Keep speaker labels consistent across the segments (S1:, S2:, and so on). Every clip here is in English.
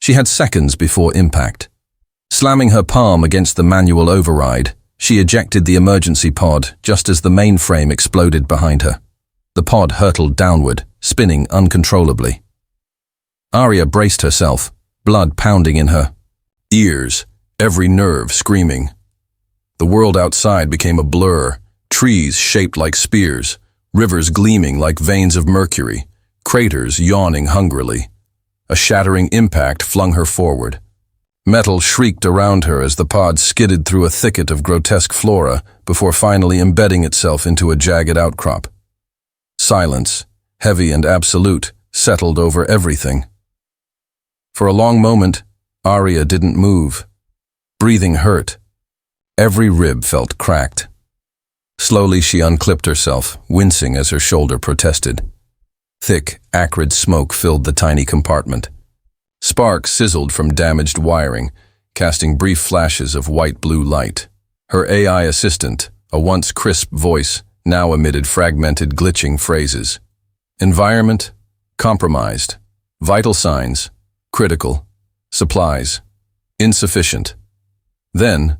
S1: She had seconds before impact. Slamming her palm against the manual override, she ejected the emergency pod just as the mainframe exploded behind her. The pod hurtled downward, spinning uncontrollably. Arya braced herself, blood pounding in her ears, every nerve screaming. The world outside became a blur, trees shaped like spears, rivers gleaming like veins of mercury, craters yawning hungrily. A shattering impact flung her forward. Metal shrieked around her as the pod skidded through a thicket of grotesque flora before finally embedding itself into a jagged outcrop. Silence, heavy and absolute, settled over everything. For a long moment, Arya didn't move. Breathing hurt. Every rib felt cracked. Slowly she unclipped herself, wincing as her shoulder protested. Thick, acrid smoke filled the tiny compartment. Sparks sizzled from damaged wiring, casting brief flashes of white-blue light. Her AI assistant, a once crisp voice, now emitted fragmented, glitching phrases. Environment, compromised. Vital signs, critical. Supplies, insufficient. Then,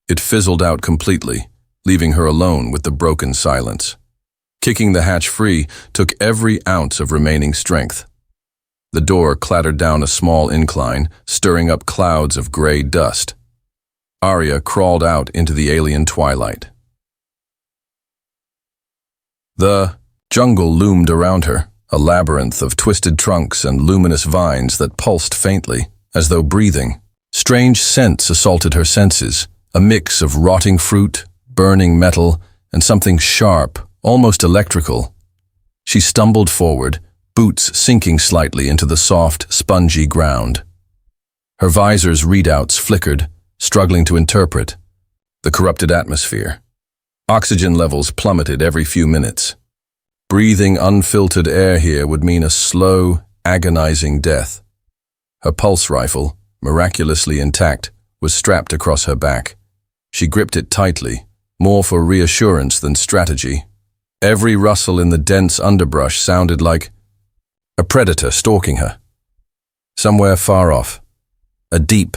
S1: it fizzled out completely, leaving her alone with the broken silence. Kicking the hatch free took every ounce of remaining strength. The door clattered down a small incline, stirring up clouds of gray dust. Arya crawled out into the alien twilight. The jungle loomed around her, a labyrinth of twisted trunks and luminous vines that pulsed faintly, as though breathing. Strange scents assaulted her senses, a mix of rotting fruit, burning metal, and something sharp, almost electrical. She stumbled forward, boots sinking slightly into the soft, spongy ground. Her visor's readouts flickered, struggling to interpret the corrupted atmosphere. Oxygen levels plummeted every few minutes. Breathing unfiltered air here would mean a slow, agonizing death. Her pulse rifle, miraculously intact, was strapped across her back. She gripped it tightly, more for reassurance than strategy. Every rustle in the dense underbrush sounded like a predator stalking her. Somewhere far off, a deep,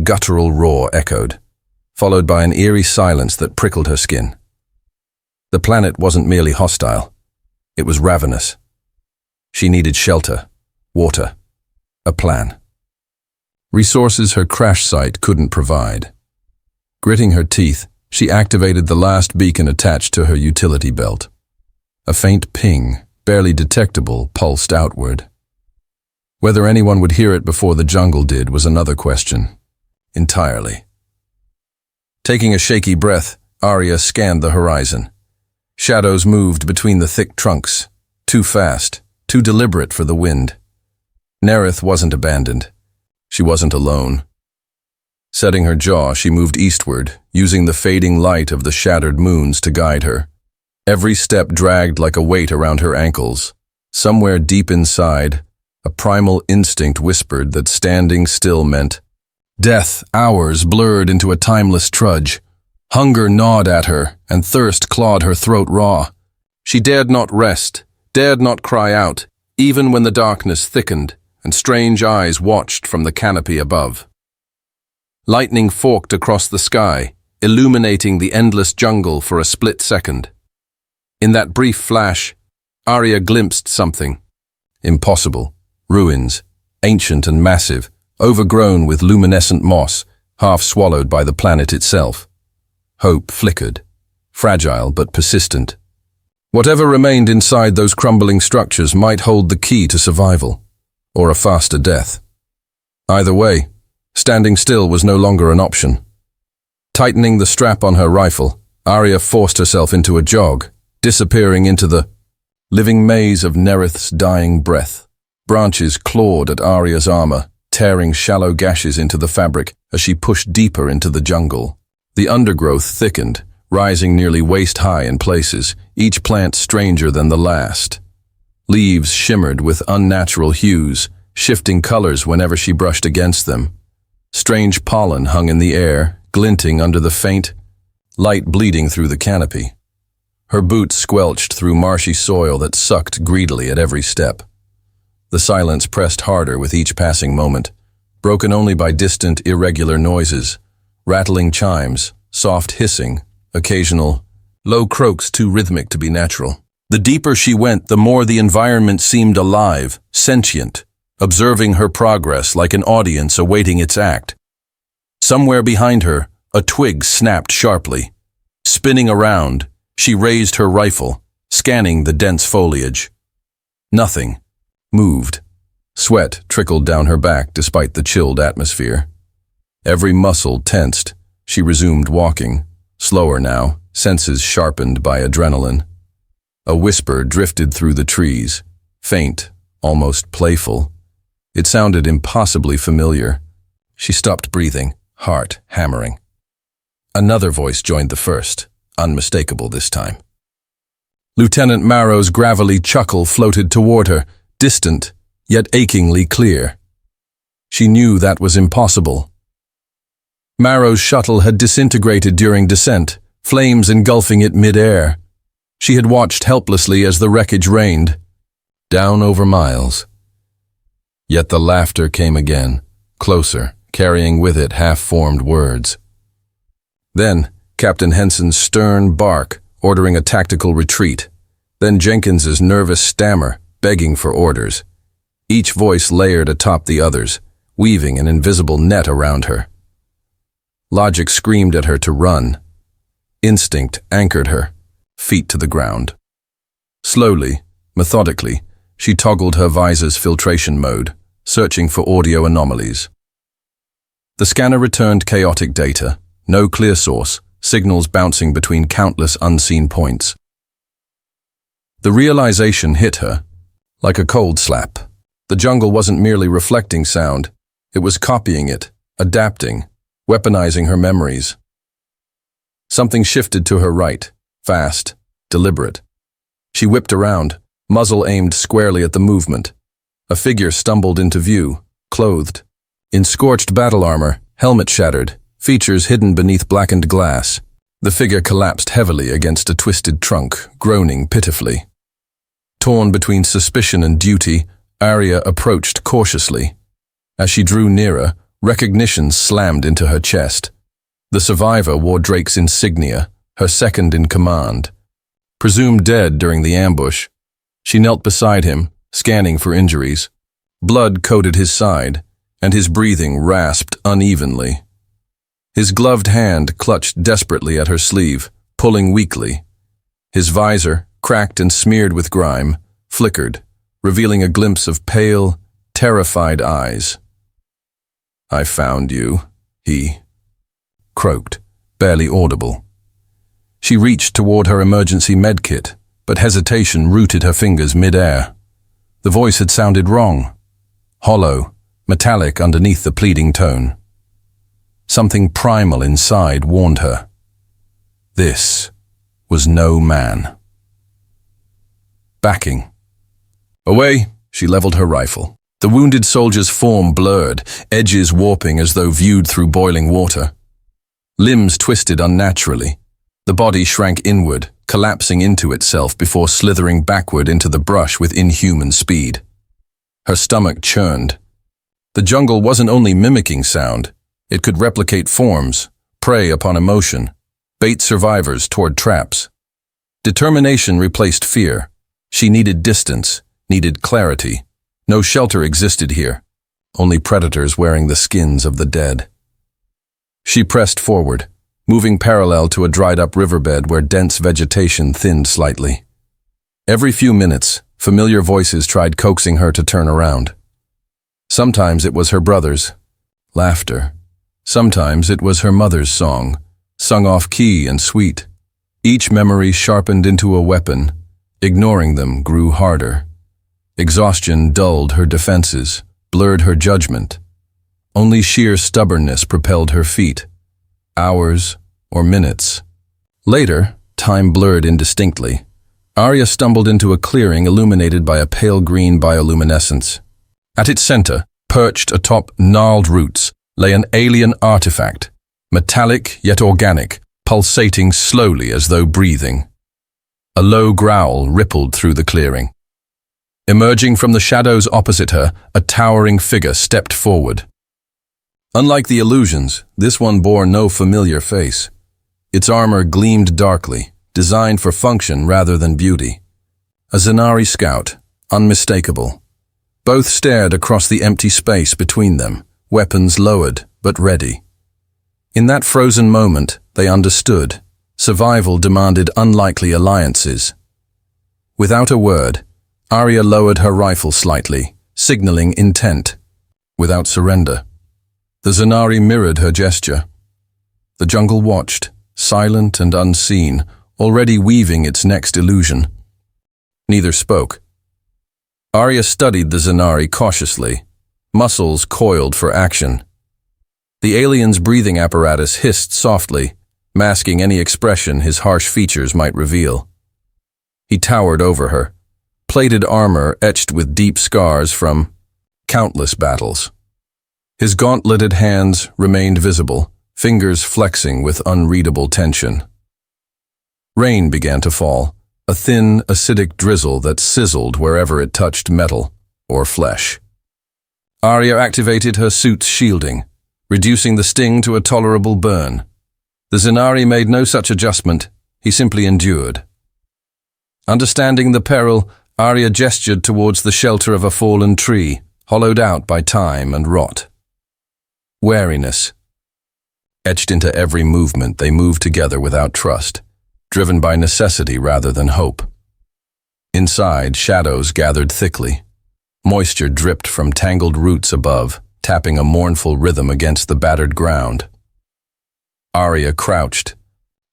S1: guttural roar echoed, followed by an eerie silence that prickled her skin. The planet wasn't merely hostile. It was ravenous. She needed shelter, water, a plan. Resources her crash site couldn't provide. Gritting her teeth, she activated the last beacon attached to her utility belt. A faint ping, barely detectable, pulsed outward. Whether anyone would hear it before the jungle did was another question. Entirely. Taking a shaky breath, Arya scanned the horizon. Shadows moved between the thick trunks, too fast, too deliberate for the wind. Nerith wasn't abandoned. She wasn't alone. Setting her jaw, she moved eastward, using the fading light of the shattered moons to guide her. Every step dragged like a weight around her ankles. Somewhere deep inside, a primal instinct whispered that standing still meant death. Hours blurred into a timeless trudge. Hunger gnawed at her, and thirst clawed her throat raw. She dared not rest, dared not cry out, even when the darkness thickened and strange eyes watched from the canopy above. Lightning forked across the sky, illuminating the endless jungle for a split second. In that brief flash, Arya glimpsed something. Impossible. Ruins, ancient and massive, overgrown with luminescent moss, half swallowed by the planet itself. Hope flickered, fragile but persistent. Whatever remained inside those crumbling structures might hold the key to survival, or a faster death. Either way, standing still was no longer an option. Tightening the strap on her rifle, Arya forced herself into a jog, disappearing into the living maze of Nerith's dying breath. Branches clawed at Arya's armor, tearing shallow gashes into the fabric as she pushed deeper into the jungle. The undergrowth thickened, rising nearly waist-high in places, each plant stranger than the last. Leaves shimmered with unnatural hues, shifting colors whenever she brushed against them. Strange pollen hung in the air, glinting under the faint light bleeding through the canopy. Her boots squelched through marshy soil that sucked greedily at every step. The silence pressed harder with each passing moment, broken only by distant, irregular noises, rattling chimes, soft hissing, occasional low croaks too rhythmic to be natural. The deeper she went, the more the environment seemed alive, sentient, observing her progress like an audience awaiting its act. Somewhere behind her, a twig snapped sharply. Spinning around, she raised her rifle, scanning the dense foliage. Nothing moved. Sweat trickled down her back despite the chilled atmosphere. Every muscle tensed. She resumed walking, slower now, senses sharpened by adrenaline. A whisper drifted through the trees, faint, almost playful. It sounded impossibly familiar. She stopped breathing, heart hammering. Another voice joined the first, unmistakable this time. Lieutenant Marrow's gravelly chuckle floated toward her, distant, yet achingly clear. She knew that was impossible. Marrow's shuttle had disintegrated during descent, flames engulfing it mid-air. She had watched helplessly as the wreckage rained, down over miles. Yet the laughter came again, closer, carrying with it half-formed words. Then, Captain Henson's stern bark, ordering a tactical retreat. Then Jenkins's nervous stammer, begging for orders. Each voice layered atop the others, weaving an invisible net around her. Logic screamed at her to run. Instinct anchored her, feet to the ground. Slowly, methodically, she toggled her visor's filtration mode, searching for audio anomalies. The scanner returned chaotic data, no clear source, signals bouncing between countless unseen points. The realization hit her like a cold slap. The jungle wasn't merely reflecting sound, it was copying it, adapting, weaponizing her memories. Something shifted to her right, fast, deliberate. She whipped around, muzzle aimed squarely at the movement. A figure stumbled into view, clothed in scorched battle armor, helmet shattered, features hidden beneath blackened glass. The figure collapsed heavily against a twisted trunk, groaning pitifully. Torn between suspicion and duty, Arya approached cautiously. As she drew nearer, recognition slammed into her chest. The survivor wore Drake's insignia, her second in command. Presumed dead during the ambush, she knelt beside him, scanning for injuries. Blood coated his side, and his breathing rasped unevenly. His gloved hand clutched desperately at her sleeve, pulling weakly. His visor, cracked and smeared with grime, flickered, revealing a glimpse of pale, terrified eyes. "I found you," he croaked, barely audible. She reached toward her emergency medkit, but hesitation rooted her fingers mid-air. The voice had sounded wrong, hollow, metallic underneath the pleading tone. Something primal inside warned her. This was no man. Backing. Away, she leveled her rifle. The wounded soldier's form blurred, edges warping as though viewed through boiling water. Limbs twisted unnaturally. The body shrank inward, collapsing into itself before slithering backward into the brush with inhuman speed. Her stomach churned. The jungle wasn't only mimicking sound, it could replicate forms, prey upon emotion, bait survivors toward traps. Determination replaced fear. She needed distance, needed clarity. No shelter existed here, only predators wearing the skins of the dead. She pressed forward, moving parallel to a dried-up riverbed where dense vegetation thinned slightly. Every few minutes, familiar voices tried coaxing her to turn around. Sometimes it was her brother's laughter. Sometimes it was her mother's song, sung off-key and sweet. Each memory sharpened into a weapon. Ignoring them grew harder. Exhaustion dulled her defenses, blurred her judgment. Only sheer stubbornness propelled her feet. Hours or minutes. Later, time blurred indistinctly. Arya stumbled into a clearing illuminated by a pale green bioluminescence. At its center, perched atop gnarled roots, lay an alien artifact, metallic yet organic, pulsating slowly as though breathing. A low growl rippled through the clearing. Emerging from the shadows opposite her, a towering figure stepped forward. Unlike the illusions, this one bore no familiar face. Its armor gleamed darkly, designed for function rather than beauty. A Zanari scout, unmistakable. Both stared across the empty space between them, weapons lowered but ready. In that frozen moment, they understood. Survival demanded unlikely alliances. Without a word, Arya lowered her rifle slightly, signaling intent. Without surrender. The Zanari mirrored her gesture. The jungle watched, silent and unseen, already weaving its next illusion. Neither spoke. Arya studied the Zanari cautiously, muscles coiled for action. The alien's breathing apparatus hissed softly, masking any expression his harsh features might reveal. He towered over her, plated armor etched with deep scars from countless battles. His gauntleted hands remained visible, fingers flexing with unreadable tension. Rain began to fall, a thin, acidic drizzle that sizzled wherever it touched metal or flesh. Arya activated her suit's shielding, reducing the sting to a tolerable burn. The Zanari made no such adjustment, he simply endured. Understanding the peril, Arya gestured towards the shelter of a fallen tree, hollowed out by time and rot. Wariness. Etched into every movement, they moved together without trust, driven by necessity rather than hope. Inside, shadows gathered thickly. Moisture dripped from tangled roots above, tapping a mournful rhythm against the battered ground. Arya crouched,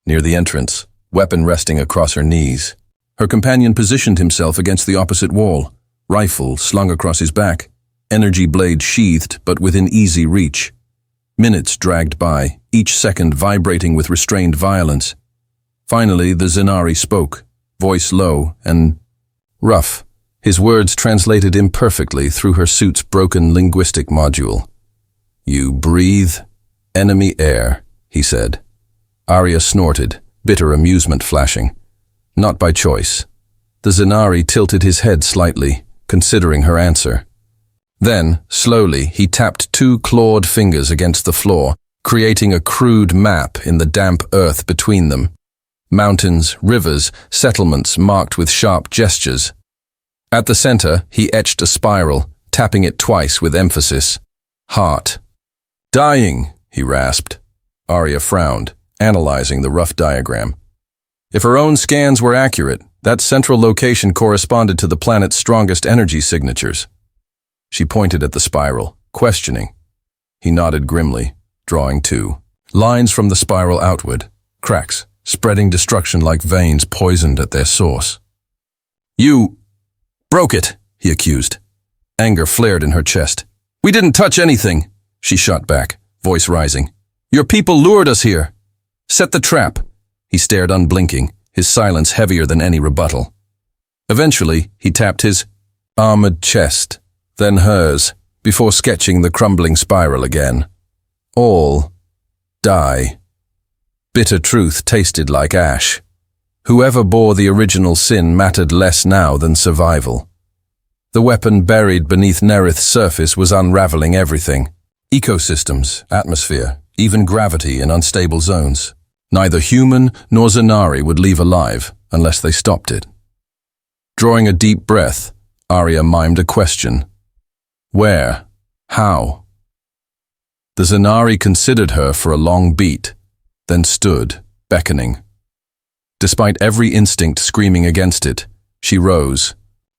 S1: near the entrance, weapon resting across her knees. Her companion positioned himself against the opposite wall, rifle slung across his back, energy blade sheathed but within easy reach. Minutes dragged by, each second vibrating with restrained violence. Finally, the Zanari spoke, voice low and rough, his words translated imperfectly through her suit's broken linguistic module. "You breathe enemy air," he said. Arya snorted, bitter amusement flashing. Not by choice. The Zanari tilted his head slightly, considering her answer. Then, slowly, he tapped two clawed fingers against the floor, creating a crude map in the damp earth between them. Mountains, rivers, settlements marked with sharp gestures. At the center, he etched a spiral, tapping it twice with emphasis. Heart. "Dying," he rasped. Arya frowned, analyzing the rough diagram. If her own scans were accurate, that central location corresponded to the planet's strongest energy signatures. She pointed at the spiral, questioning. He nodded grimly, drawing two. Lines from the spiral outward, cracks, spreading destruction like veins poisoned at their source. "You broke it," he accused. Anger flared in her chest. "We didn't touch anything," she shot back, voice rising. "Your people lured us here. Set the trap." He stared unblinking, his silence heavier than any rebuttal. Eventually, he tapped his armored chest, then hers, before sketching the crumbling spiral again. All die. Bitter truth tasted like ash. Whoever bore the original sin mattered less now than survival. The weapon buried beneath Nerith's surface was unraveling everything. Ecosystems, atmosphere, even gravity in unstable zones. Neither human nor Zanari would leave alive unless they stopped it. Drawing a deep breath, Arya mimed a question. Where? How? The Zanari considered her for a long beat, then stood, beckoning. Despite every instinct screaming against it, she rose,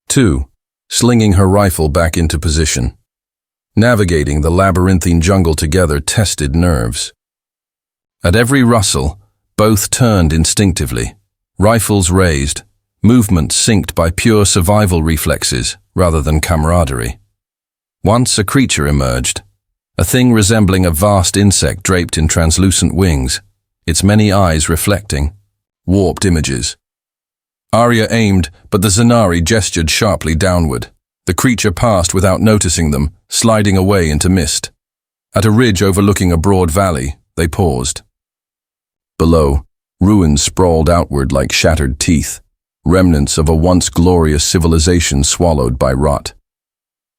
S1: too, slinging her rifle back into position. Navigating the labyrinthine jungle together tested nerves. At every rustle, both turned instinctively, rifles raised, movement synced by pure survival reflexes rather than camaraderie. Once a creature emerged, a thing resembling a vast insect draped in translucent wings, its many eyes reflecting warped images. Arya aimed, but the Zanari gestured sharply downward. The creature passed without noticing them, sliding away into mist. At a ridge overlooking a broad valley, they paused. Below, ruins sprawled outward like shattered teeth, remnants of a once glorious civilization swallowed by rot.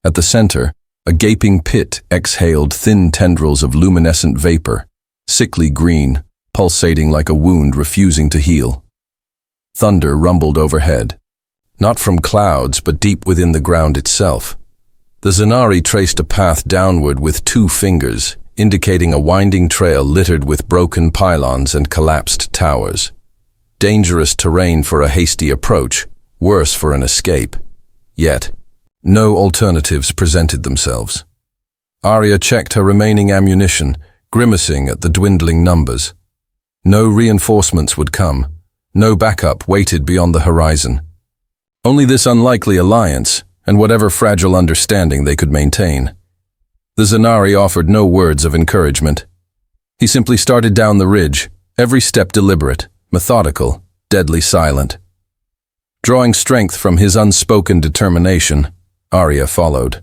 S1: At the center, A gaping pit exhaled thin tendrils of luminescent vapor, sickly green, pulsating like a wound refusing to heal. Thunder rumbled overhead, not from clouds but deep within the ground itself. The Zanari traced a path downward with 2 fingers, indicating a winding trail littered with broken pylons and collapsed towers. Dangerous terrain for a hasty approach, worse for an escape. Yet, no alternatives presented themselves. Arya checked her remaining ammunition, grimacing at the dwindling numbers. No reinforcements would come. No backup waited beyond the horizon. Only this unlikely alliance, and whatever fragile understanding they could maintain. The Zanari offered no words of encouragement. He simply started down the ridge, every step deliberate, methodical, deadly silent. Drawing strength from his unspoken determination, Arya followed.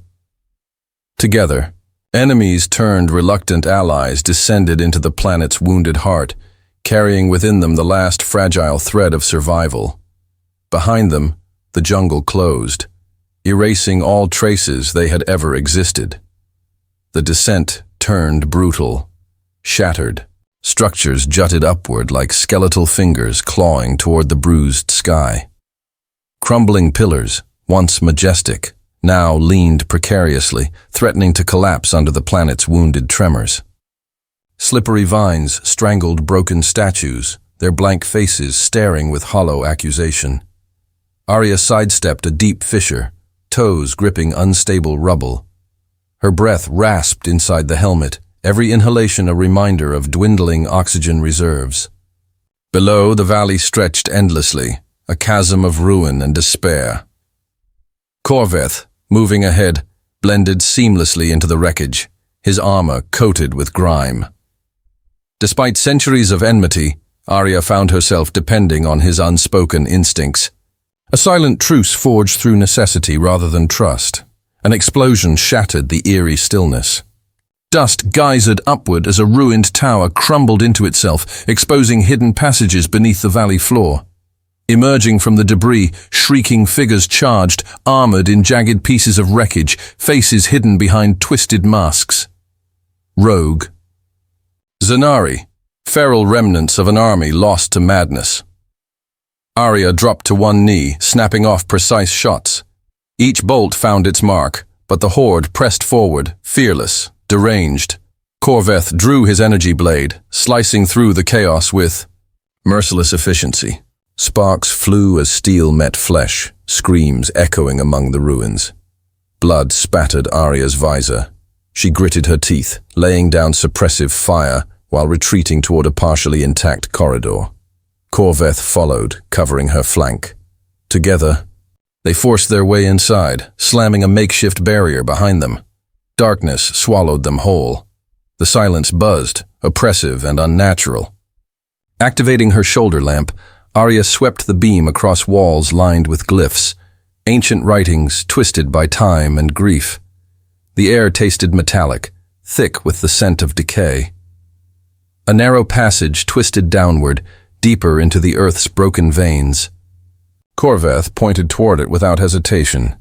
S1: Together, enemies turned reluctant allies descended into the planet's wounded heart, carrying within them the last fragile thread of survival. Behind them, the jungle closed, erasing all traces they had ever existed. The descent turned brutal, shattered. Structures jutted upward like skeletal fingers clawing toward the bruised sky. Crumbling pillars, once majestic, now leaned precariously, threatening to collapse under the planet's wounded tremors. Slippery vines strangled broken statues, their blank faces staring with hollow accusation. Arya sidestepped a deep fissure, toes gripping unstable rubble. Her breath rasped inside the helmet, every inhalation a reminder of dwindling oxygen reserves. Below, the valley stretched endlessly, a chasm of ruin and despair. Corveth, moving ahead, blended seamlessly into the wreckage, his armor coated with grime. Despite centuries of enmity, Arya found herself depending on his unspoken instincts. A silent truce forged through necessity rather than trust. An explosion shattered the eerie stillness. Dust geysered upward as a ruined tower crumbled into itself, exposing hidden passages beneath the valley floor. Emerging from the debris, shrieking figures charged, armored in jagged pieces of wreckage, faces hidden behind twisted masks. Rogue. Zanari, feral remnants of an army lost to madness. Arya dropped to one knee, snapping off precise shots. Each bolt found its mark, but the horde pressed forward, fearless, deranged. Corveth drew his energy blade, slicing through the chaos with merciless efficiency. Sparks flew as steel met flesh, screams echoing among the ruins. Blood spattered Arya's visor. She gritted her teeth, laying down suppressive fire while retreating toward a partially intact corridor. Corveth followed, covering her flank. Together, they forced their way inside, slamming a makeshift barrier behind them. Darkness swallowed them whole. The silence buzzed, oppressive and unnatural. Activating her shoulder lamp, Arya swept the beam across walls lined with glyphs, ancient writings twisted by time and grief. The air tasted metallic, thick with the scent of decay. A narrow passage twisted downward, deeper into the earth's broken veins. Corveth pointed toward it without hesitation.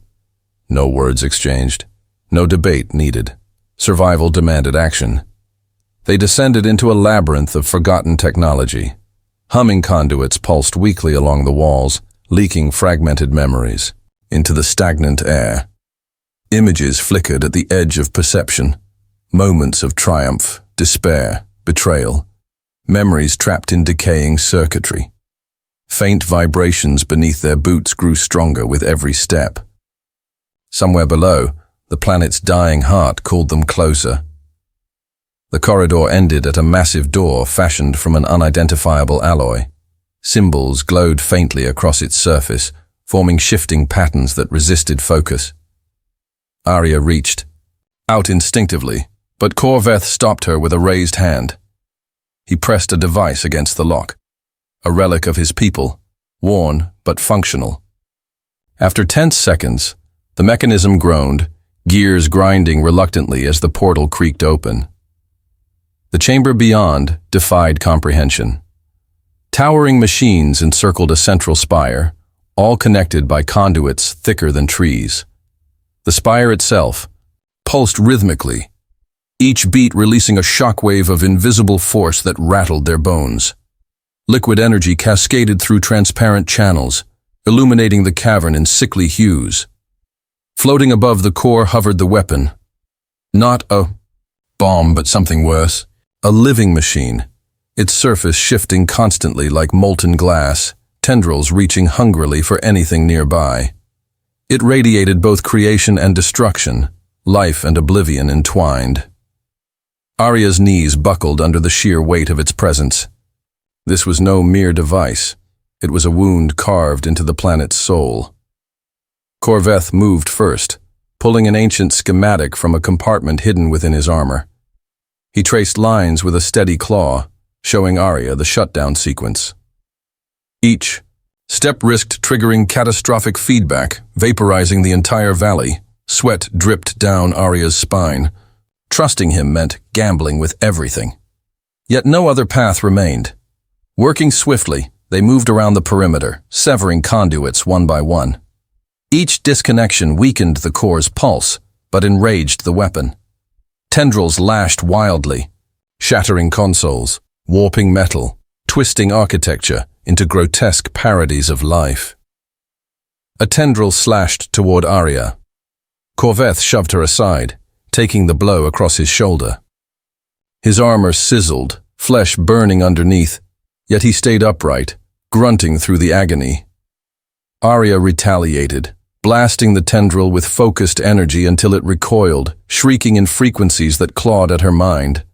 S1: No words exchanged. No debate needed. Survival demanded action. They descended into a labyrinth of forgotten technology. Humming conduits pulsed weakly along the walls, leaking fragmented memories into the stagnant air. Images flickered at the edge of perception. Moments of triumph, despair, betrayal. Memories trapped in decaying circuitry. Faint vibrations beneath their boots grew stronger with every step. Somewhere below, the planet's dying heart called them closer. The corridor ended at a massive door fashioned from an unidentifiable alloy. Symbols glowed faintly across its surface, forming shifting patterns that resisted focus. Arya reached out instinctively, but Corveth stopped her with a raised hand. He pressed a device against the lock, a relic of his people, worn but functional. After tense seconds, the mechanism groaned, gears grinding reluctantly as the portal creaked open. The chamber beyond defied comprehension. Towering machines encircled a central spire, all connected by conduits thicker than trees. The spire itself, pulsed rhythmically, each beat releasing a shockwave of invisible force that rattled their bones. Liquid energy cascaded through transparent channels, illuminating the cavern in sickly hues. Floating above the core hovered the weapon. Not a bomb, but something worse. A living machine, its surface shifting constantly like molten glass, tendrils reaching hungrily for anything nearby. It radiated both creation and destruction, life and oblivion entwined. Arya's knees buckled under the sheer weight of its presence. This was no mere device. It was a wound carved into the planet's soul. Corveth moved first, pulling an ancient schematic from a compartment hidden within his armor. He traced lines with a steady claw, showing Arya the shutdown sequence. Each step risked triggering catastrophic feedback, vaporizing the entire valley. Sweat dripped down Arya's spine. Trusting him meant gambling with everything. Yet no other path remained. Working swiftly, they moved around the perimeter, severing conduits one by one. Each disconnection weakened the core's pulse, but enraged the weapon. Tendrils lashed wildly, shattering consoles, warping metal, twisting architecture into grotesque parodies of life. A tendril slashed toward Arya. Corveth shoved her aside, taking the blow across his shoulder. His armor sizzled, flesh burning underneath, yet he stayed upright, grunting through the agony. Arya retaliated, blasting the tendril with focused energy until it recoiled, shrieking in frequencies that clawed at her mind.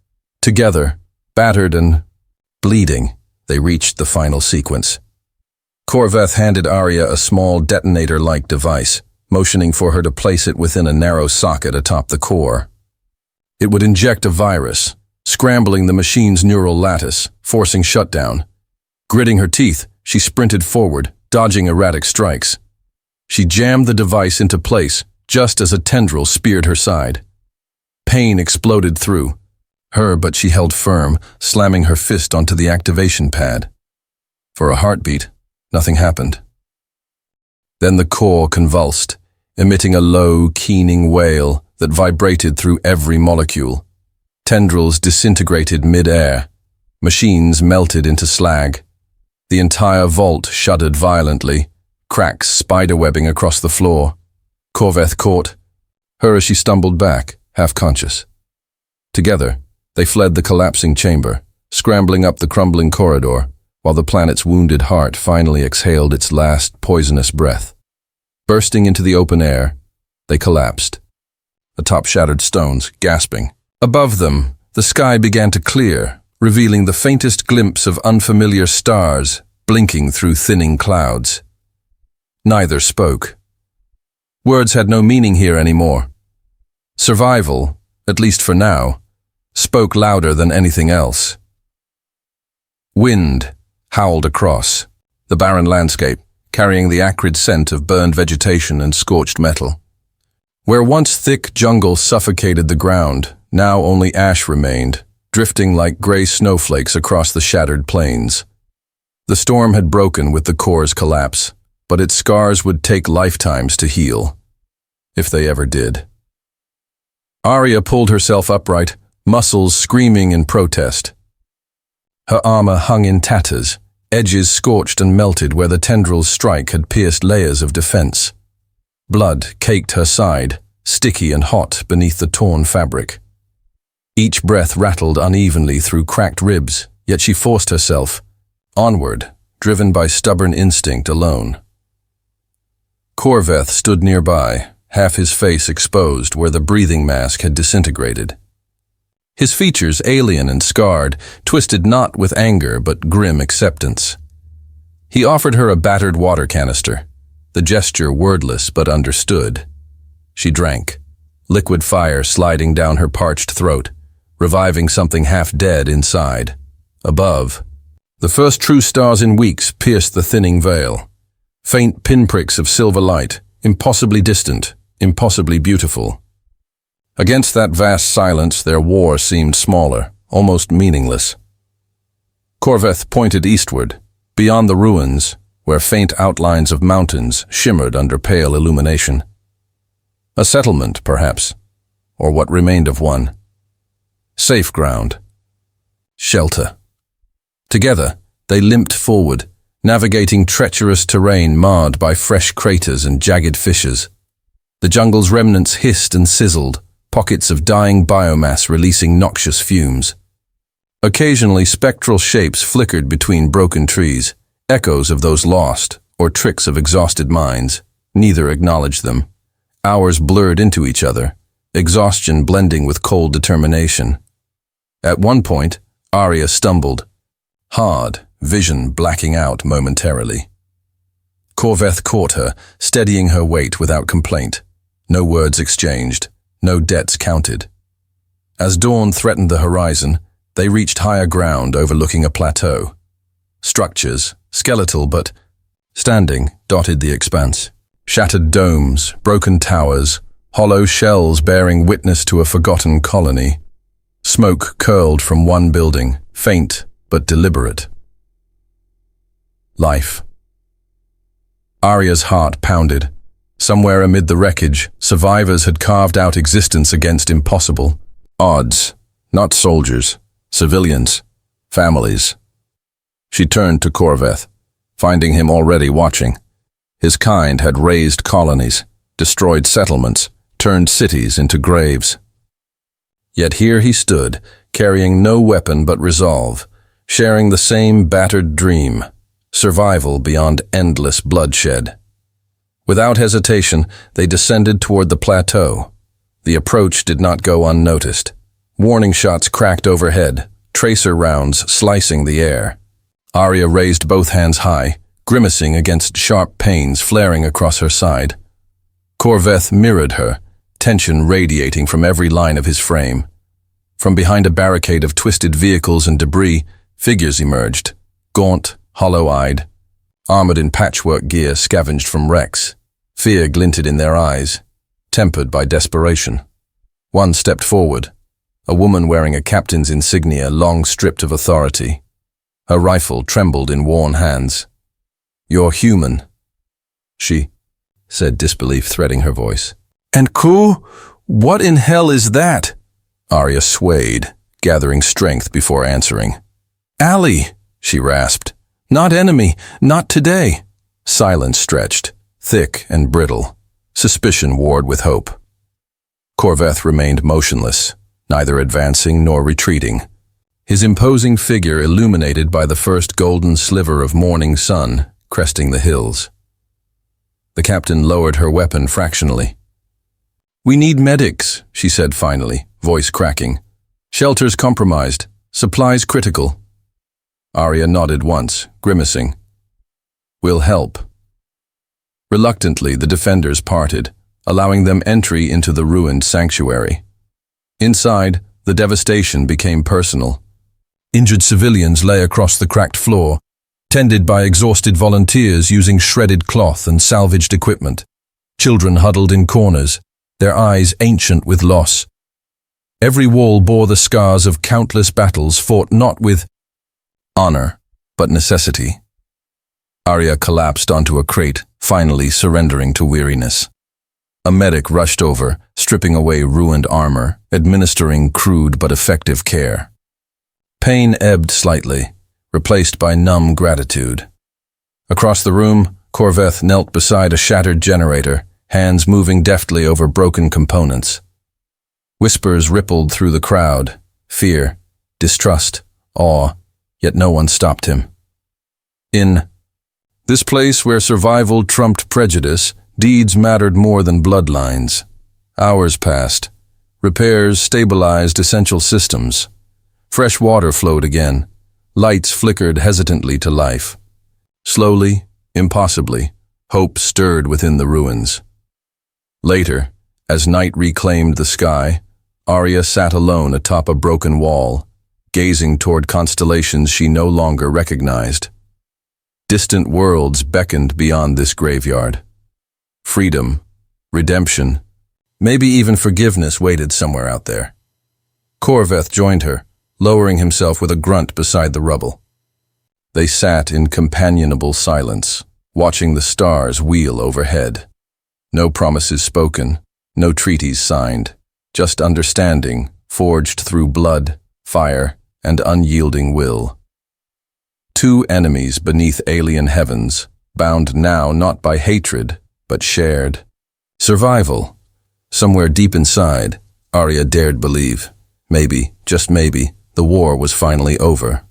S1: Together, battered and bleeding, they reached the final sequence. Corveth handed Arya a small detonator-like device, motioning for her to place it within a narrow socket atop the core. It would inject a virus, scrambling the machine's neural lattice, forcing shutdown. Gritting her teeth, she sprinted forward, dodging erratic strikes. She jammed the device into place, just as a tendril speared her side. Pain exploded through her, but she held firm, slamming her fist onto the activation pad. For a heartbeat, nothing happened. Then the core convulsed, emitting a low, keening wail that vibrated through every molecule. Tendrils disintegrated mid-air. Machines melted into slag. The entire vault shuddered violently, cracks spiderwebbing across the floor. Corveth caught her as she stumbled back, half-conscious. Together, they fled the collapsing chamber, scrambling up the crumbling corridor, while the planet's wounded heart finally exhaled its last poisonous breath. Bursting into the open air, they collapsed, atop shattered stones, gasping. Above them, the sky began to clear, revealing the faintest glimpse of unfamiliar stars blinking through thinning clouds. Neither spoke. Words had no meaning here anymore. Survival, at least for now, spoke louder than anything else. Wind howled across the barren landscape, carrying the acrid scent of burned vegetation and scorched metal. Where once thick jungle suffocated the ground, now only ash remained, drifting like gray snowflakes across the shattered plains. The storm had broken with the core's collapse, but its scars would take lifetimes to heal, if they ever did. Arya pulled herself upright, muscles screaming in protest. Her armor hung in tatters, edges scorched and melted where the tendril's strike had pierced layers of defense. Blood caked her side, sticky and hot beneath the torn fabric. Each breath rattled unevenly through cracked ribs, yet she forced herself onward, driven by stubborn instinct alone. Corveth stood nearby, half his face exposed where the breathing mask had disintegrated. His features alien and scarred, twisted not with anger but grim acceptance. He offered her a battered water canister, the gesture wordless but understood. She drank, liquid fire sliding down her parched throat, reviving something half-dead inside. Above, the first true stars in weeks pierced the thinning veil. Faint pinpricks of silver light, impossibly distant, impossibly beautiful. Against that vast silence, their war seemed smaller, almost meaningless. Corveth pointed eastward, beyond the ruins, where faint outlines of mountains shimmered under pale illumination. A settlement, perhaps. or what remained of one. Safe ground. Shelter. Together, they limped forward, navigating treacherous terrain marred by fresh craters and jagged fissures. The jungle's remnants hissed and sizzled, pockets of dying biomass releasing noxious fumes. Occasionally, spectral shapes flickered between broken trees, echoes of those lost, or tricks of exhausted minds. Neither acknowledged them. Hours blurred into each other, exhaustion blending with cold determination. At one point, Arya stumbled, hard, vision blacking out momentarily. Corveth caught her, steadying her weight without complaint. No words exchanged, no debts counted. As dawn threatened the horizon, they reached higher ground overlooking a plateau. Structures, skeletal but standing, dotted the expanse. Shattered domes, broken towers, hollow shells bearing witness to a forgotten colony. Smoke curled from one building, faint but deliberate. Life. Arya's heart pounded. Somewhere amid the wreckage, survivors had carved out existence against impossible odds. Not soldiers, civilians, families. She turned to Corveth, finding him already watching. His kind had razed colonies, destroyed settlements, turned cities into graves. Yet here he stood, carrying no weapon but resolve, sharing the same battered dream, survival beyond endless bloodshed. Without hesitation, they descended toward the plateau. The approach did not go unnoticed. Warning shots cracked overhead, tracer rounds slicing the air. Arya raised both hands high, grimacing against sharp pains flaring across her side. Corveth mirrored her, tension radiating from every line of his frame. From behind a barricade of twisted vehicles and debris, figures emerged, gaunt, hollow-eyed, armored in patchwork gear scavenged from wrecks. Fear glinted in their eyes, tempered by desperation. One stepped forward, a woman wearing a captain's insignia long stripped of authority. Her rifle trembled in worn hands. "You're human," she said, disbelief threading her voice. "And Ku? What in hell is that?" Arya swayed, gathering strength before answering. "Ally," she rasped. "Not enemy, not today." Silence stretched, thick and brittle. Suspicion warred with hope. Corveth remained motionless, neither advancing nor retreating. His imposing figure illuminated by the first golden sliver of morning sun cresting the hills. The captain lowered her weapon fractionally. "We need medics," she said finally, voice cracking. "Shelters compromised, supplies critical." Arya nodded once, grimacing. "We'll help." Reluctantly, the defenders parted, allowing them entry into the ruined sanctuary. Inside, the devastation became personal. Injured civilians lay across the cracked floor, tended by exhausted volunteers using shredded cloth and salvaged equipment. Children huddled in corners, their eyes ancient with loss. Every wall bore the scars of countless battles fought not with honor, but necessity. Arya collapsed onto a crate, finally surrendering to weariness. A medic rushed over, stripping away ruined armor, administering crude but effective care. Pain ebbed slightly, replaced by numb gratitude. Across the room, Corveth knelt beside a shattered generator, hands moving deftly over broken components. Whispers rippled through the crowd, fear, distrust, awe, yet no one stopped him. In this place where survival trumped prejudice, deeds mattered more than bloodlines. Hours passed. Repairs stabilized essential systems. Fresh water flowed again. Lights flickered hesitantly to life. Slowly, impossibly, hope stirred within the ruins. Later, as night reclaimed the sky, Arya sat alone atop a broken wall, gazing toward constellations she no longer recognized. Distant worlds beckoned beyond this graveyard. Freedom, redemption, maybe even forgiveness waited somewhere out there. Corveth joined her, lowering himself with a grunt beside the rubble. They sat in companionable silence, watching the stars wheel overhead. No promises spoken, no treaties signed, just understanding, forged through blood, fire, and unyielding will. Two enemies beneath alien heavens, bound now not by hatred, but shared. Survival. Somewhere deep inside, Arya dared believe. Maybe, just maybe, the war was finally over.